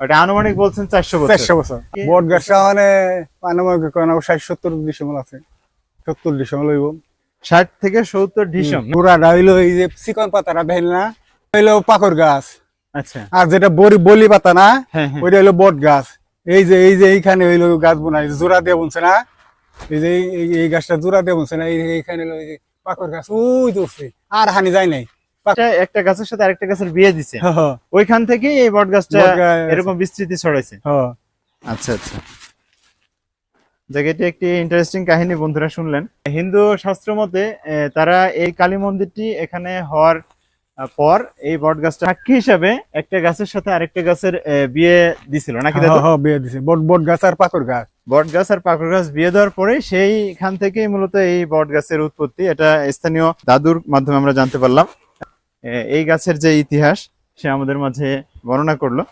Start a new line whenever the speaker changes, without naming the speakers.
ওটা আনুমানিক বলছেন 400 বছর।
400 বছর। বট গাছটা মানে আনুমানিক 60-70 ডিসেম্বর আছে, 70 ডিসেম্বর হইব।
60 থেকে 70 ডিসেম্বর।
পুরাটা হইলো এই যে চিকন পাতাটা দেখেন না, হইলো পাকর গাছ।
আচ্ছা,
আর যেটা বলি পাতা না,
হ্যাঁ হ্যাঁ।
ওইটা হইলো বট গাছ। এই যে এইখানে হইলো গাছ বোনাই জোড়া দিয়ে বুনছে না, এই যে এই গাছটা জোড়া দিয়ে বুনছে না, এইখানে হইলো এই যে পাকর গাছ ওই তো উঠছে, আর হানি যায় নাই।
একটা গাছের সাথে আরেকটা গাছের বিয়ে দিছে,
হ্যাঁ,
ওইখান থেকে এই বট গাছটা
বট গাছ-
এরকম বিস্তৃতি ছড়াইছে।
হ্যাঁ।
আচ্ছা আচ্ছা, যাক এটি একটি ইন্টারেস্টিং কাহিনী বন্ধুরা শুনলেন। হিন্দু শাস্ত্র মতে তারা এই কালী মন্দিরটি এখানে হওয়ার পর এই বট গাছটা সাক্ষী হিসাবে একটা গাছের সাথে আরেকটা গাছের বিয়ে দিছিল নাকি দাদু?
হ্যাঁ, বিয়ে দিছে বট গাছ আর পাকর গাছ।
বট গাছ আর পাকড় গাছ বিয়ে দেওয়ার পরে সেইখান থেকেই মূলত এই বট গাছের উৎপত্তি। এটা স্থানীয় দাদুর মাধ্যমে আমরা জানতে পারলাম। এই গাছের যে ইতিহাস সে আমাদের মাঝে বর্ণনা করলো।